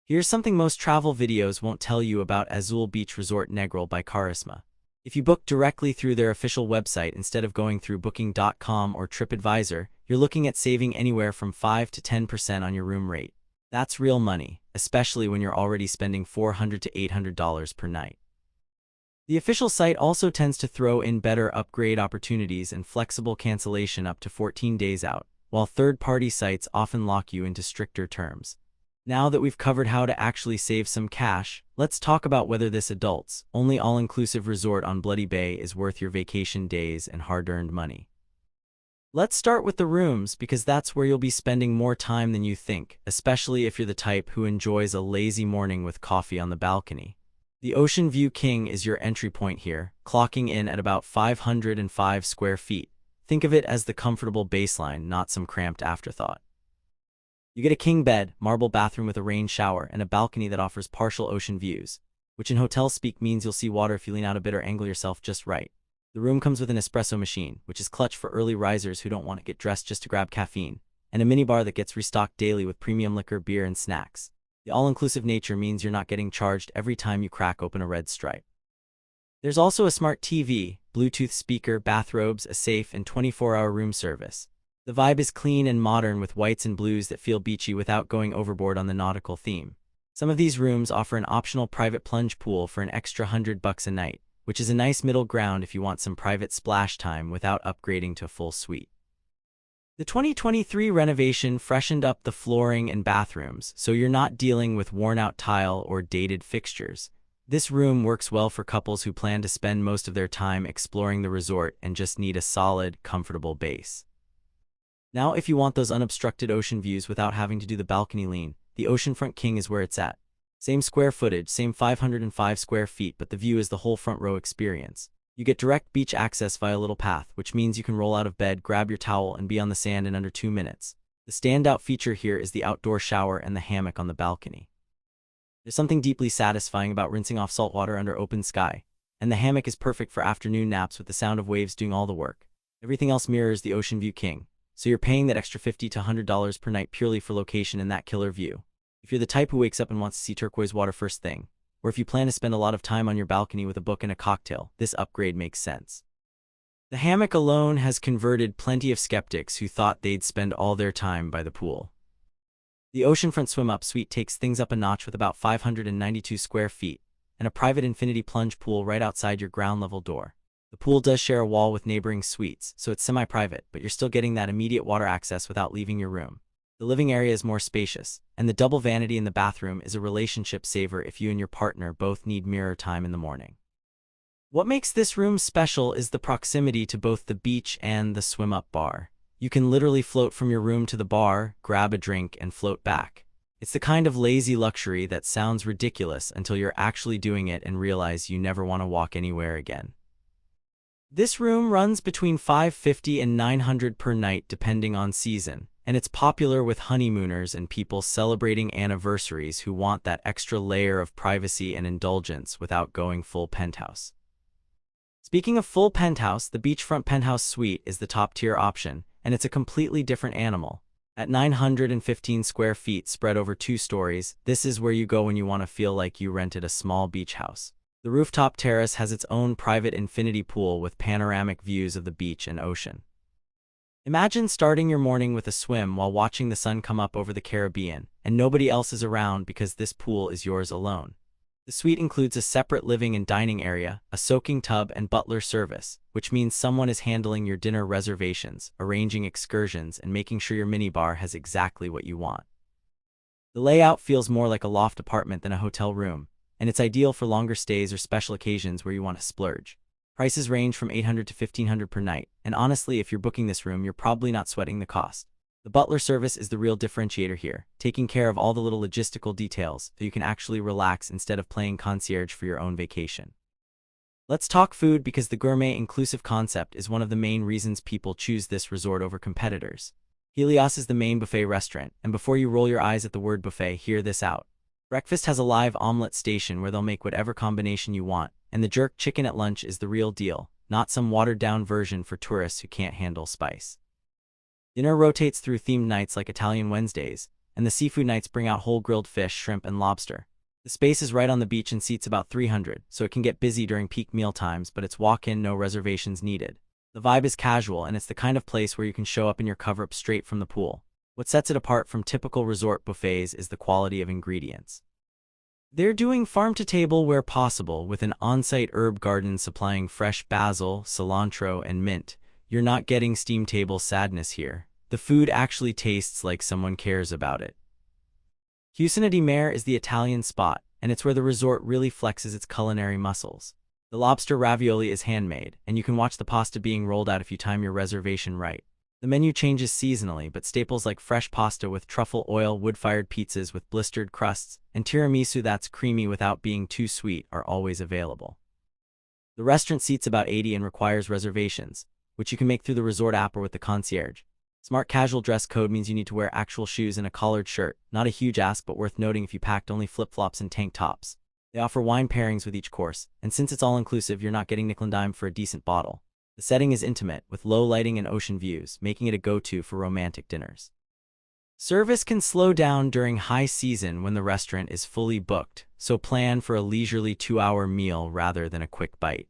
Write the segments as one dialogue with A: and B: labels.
A: Here's something most travel videos won't tell you about Azul Beach Resort Negril by Karisma. If you book directly through their official website instead of going through booking.com or TripAdvisor, you're looking at saving anywhere from 5 to 10% on your room rate. That's real money, especially when you're already spending $400 to $800 per night. The official site also tends to throw in better upgrade opportunities and flexible cancellation up to 14 days out, while third-party sites often lock you into stricter terms. Now that we've covered how to actually save some cash, let's talk about whether this adults-only all-inclusive resort on Bloody Bay is worth your vacation days and hard-earned money. Let's start with the rooms because that's where you'll be spending more time than you think, especially if you're the type who enjoys a lazy morning with coffee on the balcony. The Ocean View King is your entry point here, clocking in at about 505 square feet. Think of it as the comfortable baseline, not some cramped afterthought. You get a king bed, marble bathroom with a rain shower, and a balcony that offers partial ocean views, which in hotel speak means you'll see water if you lean out a bit or angle yourself just right. The room comes with an espresso machine, which is clutch for early risers who don't want to get dressed just to grab caffeine, and a minibar that gets restocked daily with premium liquor, beer, and snacks. The all-inclusive nature means you're not getting charged every time you crack open a red stripe. There's also a smart TV, Bluetooth speaker, bathrobes, a safe, and 24-hour room service. The vibe is clean and modern with whites and blues that feel beachy without going overboard on the nautical theme. Some of these rooms offer an optional private plunge pool for an extra $100 a night, which is a nice middle ground if you want some private splash time without upgrading to a full suite. The 2023 renovation freshened up the flooring and bathrooms, so you're not dealing with worn-out tile or dated fixtures. This room works well for couples who plan to spend most of their time exploring the resort and just need a solid, comfortable base. Now, if you want those unobstructed ocean views without having to do the balcony lean, the Oceanfront King is where it's at. Same square footage, same 505 square feet, but the view is the whole front row experience. You get direct beach access via a little path, which means you can roll out of bed, grab your towel, and be on the sand in under 2 minutes. The standout feature here is the outdoor shower and the hammock on the balcony. There's something deeply satisfying about rinsing off salt water under open sky, and the hammock is perfect for afternoon naps with the sound of waves doing all the work. Everything else mirrors the Ocean View King, so you're paying that extra $50 to $100 per night purely for location and that killer view. If you're the type who wakes up and wants to see turquoise water first thing, or if you plan to spend a lot of time on your balcony with a book and a cocktail, this upgrade makes sense. The hammock alone has converted plenty of skeptics who thought they'd spend all their time by the pool. The Oceanfront Swim-Up Suite takes things up a notch with about 592 square feet and a private infinity plunge pool right outside your ground-level door. The pool does share a wall with neighboring suites, so it's semi-private, but you're still getting that immediate water access without leaving your room. The living area is more spacious, and the double vanity in the bathroom is a relationship saver if you and your partner both need mirror time in the morning. What makes this room special is the proximity to both the beach and the swim-up bar. You can literally float from your room to the bar, grab a drink, and float back. It's the kind of lazy luxury that sounds ridiculous until you're actually doing it and realize you never want to walk anywhere again. This room runs between $550 and $900 per night depending on season, and it's popular with honeymooners and people celebrating anniversaries who want that extra layer of privacy and indulgence without going full penthouse. Speaking of full penthouse, the Beachfront Penthouse Suite is the top-tier option, and it's a completely different animal. At 915 square feet spread over 2 stories, this is where you go when you want to feel like you rented a small beach house. The rooftop terrace has its own private infinity pool with panoramic views of the beach and ocean. Imagine starting your morning with a swim while watching the sun come up over the Caribbean, and nobody else is around because this pool is yours alone. The suite includes a separate living and dining area, a soaking tub, and butler service, which means someone is handling your dinner reservations, arranging excursions, and making sure your minibar has exactly what you want. The layout feels more like a loft apartment than a hotel room, and it's ideal for longer stays or special occasions where you want to splurge. Prices range from $800 to $1,500 per night, and honestly, if you're booking this room, you're probably not sweating the cost. The butler service is the real differentiator here, taking care of all the little logistical details so you can actually relax instead of playing concierge for your own vacation. Let's talk food because the gourmet inclusive concept is one of the main reasons people choose this resort over competitors. Helios is the main buffet restaurant, and before you roll your eyes at the word buffet, hear this out. Breakfast has a live omelet station where they'll make whatever combination you want, and the jerk chicken at lunch is the real deal, not some watered-down version for tourists who can't handle spice. Dinner rotates through themed nights like Italian Wednesdays, and the seafood nights bring out whole grilled fish, shrimp, and lobster. The space is right on the beach and seats about 300, so it can get busy during peak meal times, but it's walk-in, no reservations needed. The vibe is casual, and it's the kind of place where you can show up in your cover-up straight from the pool. What sets it apart from typical resort buffets is the quality of ingredients. They're doing farm-to-table where possible, with an on-site herb garden supplying fresh basil, cilantro, and mint. You're not getting steam table sadness here. The food actually tastes like someone cares about it. Cucina di Mare is the Italian spot, and it's where the resort really flexes its culinary muscles. The lobster ravioli is handmade, and you can watch the pasta being rolled out if you time your reservation right. The menu changes seasonally, but staples like fresh pasta with truffle oil, wood-fired pizzas with blistered crusts, and tiramisu that's creamy without being too sweet are always available. The restaurant seats about 80 and requires reservations, which you can make through the resort app or with the concierge. Smart casual dress code means you need to wear actual shoes and a collared shirt. Not a huge ask, but worth noting if you packed only flip-flops and tank tops. They offer wine pairings with each course, and since it's all-inclusive, you're not getting nickel and dime for a decent bottle. The setting is intimate, with low lighting and ocean views, making it a go-to for romantic dinners. Service can slow down during high season when the restaurant is fully booked, so plan for a leisurely 2-hour meal rather than a quick bite.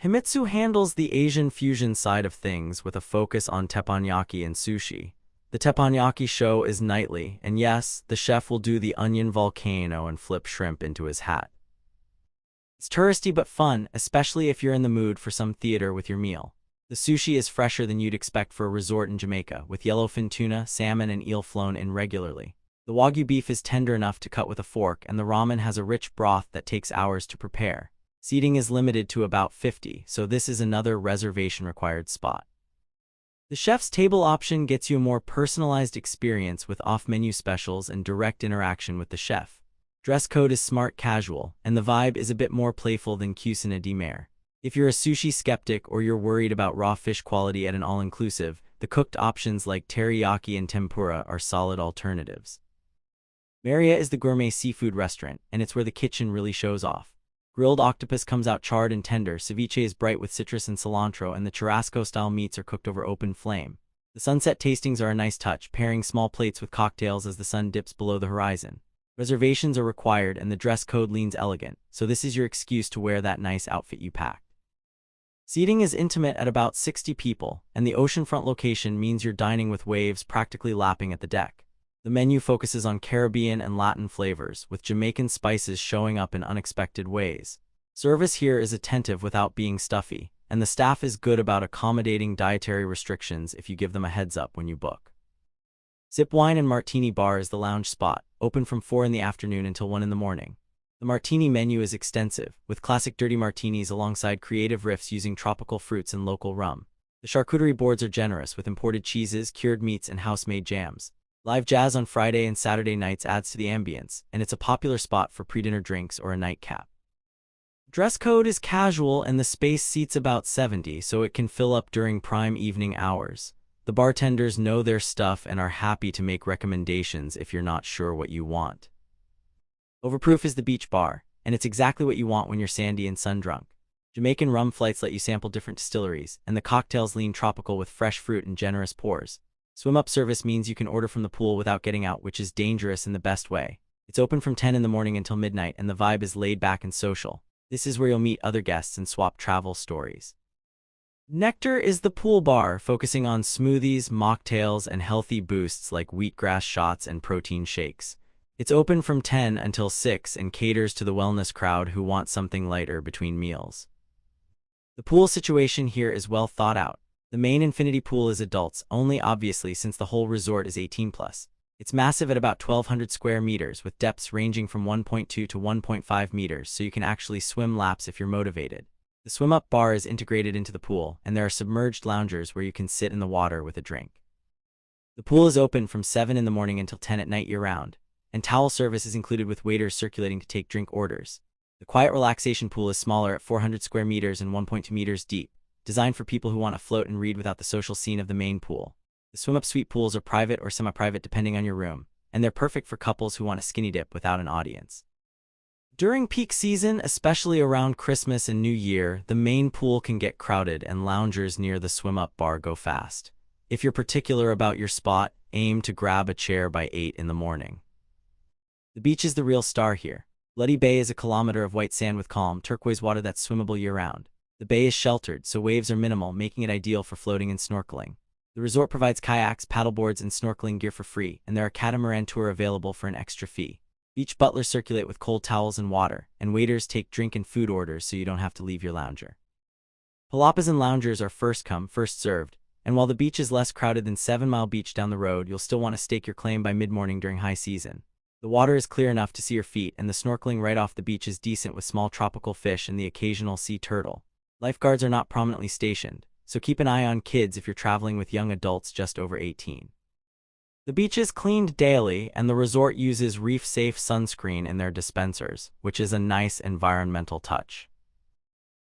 A: Himitsu handles the Asian fusion side of things with a focus on teppanyaki and sushi. The teppanyaki show is nightly, and yes, the chef will do the onion volcano and flip shrimp into his hat. It's touristy but fun, especially if you're in the mood for some theater with your meal. The sushi is fresher than you'd expect for a resort in Jamaica, with yellowfin tuna, salmon, and eel flown in regularly. The wagyu beef is tender enough to cut with a fork, and the ramen has a rich broth that takes hours to prepare. Seating is limited to about 50, so this is another reservation-required spot. The chef's table option gets you a more personalized experience with off-menu specials and direct interaction with the chef. Dress code is smart casual, and the vibe is a bit more playful than Cucina di Mare. If you're a sushi skeptic or you're worried about raw fish quality at an all-inclusive, the cooked options like teriyaki and tempura are solid alternatives. Marea is the gourmet seafood restaurant, and it's where the kitchen really shows off. Grilled octopus comes out charred and tender, ceviche is bright with citrus and cilantro, and the churrasco-style meats are cooked over open flame. The sunset tastings are a nice touch, pairing small plates with cocktails as the sun dips below the horizon. Reservations are required, and the dress code leans elegant, so this is your excuse to wear that nice outfit you packed. Seating is intimate at about 60 people, and the oceanfront location means you're dining with waves practically lapping at the deck. The menu focuses on Caribbean and Latin flavors, with Jamaican spices showing up in unexpected ways. Service here is attentive without being stuffy, and the staff is good about accommodating dietary restrictions if you give them a heads up when you book. Zip Wine and Martini Bar is the lounge spot, open from 4 in the afternoon until 1 in the morning. The martini menu is extensive, with classic dirty martinis alongside creative riffs using tropical fruits and local rum. The charcuterie boards are generous, with imported cheeses, cured meats, and house-made jams. Live jazz on Friday and Saturday nights adds to the ambience, and it's a popular spot for pre-dinner drinks or a nightcap. Dress code is casual, and the space seats about 70, so it can fill up during prime evening hours. The bartenders know their stuff and are happy to make recommendations if you're not sure what you want. Overproof is the beach bar, and it's exactly what you want when you're sandy and sun-drunk. Jamaican rum flights let you sample different distilleries, and the cocktails lean tropical with fresh fruit and generous pours. Swim-up service means you can order from the pool without getting out, which is dangerous in the best way. It's open from 10 in the morning until midnight, and the vibe is laid back and social. This is where you'll meet other guests and swap travel stories. Nectar is the pool bar, focusing on smoothies, mocktails, and healthy boosts like wheatgrass shots and protein shakes. It's open from 10 until 6 and caters to the wellness crowd who want something lighter between meals. The pool situation here is well thought out. The main infinity pool is adults only, obviously, since the whole resort is 18+. It's massive at about 1,200 square meters, with depths ranging from 1.2 to 1.5 meters, so you can actually swim laps if you're motivated. The swim-up bar is integrated into the pool, and there are submerged loungers where you can sit in the water with a drink. The pool is open from 7 in the morning until 10 at night year-round, and towel service is included with waiters circulating to take drink orders. The quiet relaxation pool is smaller at 400 square meters and 1.2 meters deep, designed for people who want to float and read without the social scene of the main pool. The swim-up suite pools are private or semi-private depending on your room, and they're perfect for couples who want a skinny dip without an audience. During peak season, especially around Christmas and New Year, the main pool can get crowded and loungers near the swim-up bar go fast. If you're particular about your spot, aim to grab a chair by 8 in the morning. The beach is the real star here. Bloody Bay is a kilometer of white sand with calm, turquoise water that's swimmable year-round. The bay is sheltered, so waves are minimal, making it ideal for floating and snorkeling. The resort provides kayaks, paddleboards, and snorkeling gear for free, and there are catamaran tours available for an extra fee. Beach butlers circulate with cold towels and water, and waiters take drink and food orders so you don't have to leave your lounger. Palapas and loungers are first come, first served, and while the beach is less crowded than 7 Mile Beach down the road, you'll still want to stake your claim by mid-morning during high season. The water is clear enough to see your feet, and the snorkeling right off the beach is decent with small tropical fish and the occasional sea turtle. Lifeguards are not prominently stationed, so keep an eye on kids if you're traveling with young adults just over 18. The beach is cleaned daily, and the resort uses reef-safe sunscreen in their dispensers, which is a nice environmental touch.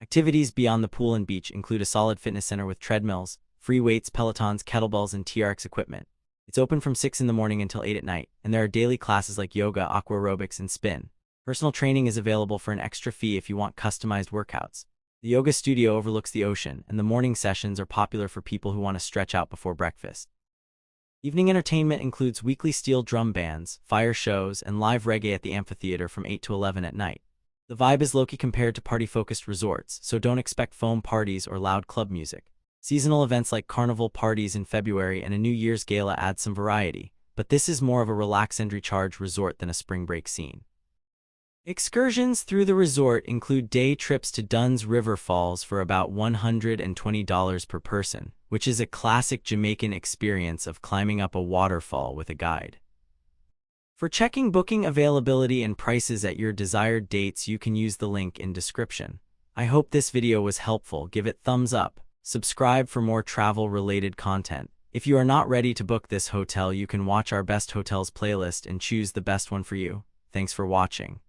A: Activities beyond the pool and beach include a solid fitness center with treadmills, free weights, pelotons, kettlebells, and TRX equipment. It's open from 6 in the morning until 8 at night, and there are daily classes like yoga, aqua aerobics, and spin. Personal training is available for an extra fee if you want customized workouts. The yoga studio overlooks the ocean, and the morning sessions are popular for people who want to stretch out before breakfast. Evening entertainment includes weekly steel drum bands, fire shows, and live reggae at the amphitheater from 8 to 11 at night. The vibe is low-key compared to party-focused resorts, so don't expect foam parties or loud club music. Seasonal events like carnival parties in February and a New Year's gala add some variety, but this is more of a relax and recharge resort than a spring break scene. Excursions through the resort include day trips to Dunn's River Falls for about $120 per person, which is a classic Jamaican experience of climbing up a waterfall with a guide. For checking booking availability and prices at your desired dates, you can use the link in description. I hope this video was helpful. Give it thumbs up. Subscribe for more travel-related content. If you are not ready to book this hotel, you can watch our best hotels playlist and choose the best one for you. Thanks for watching.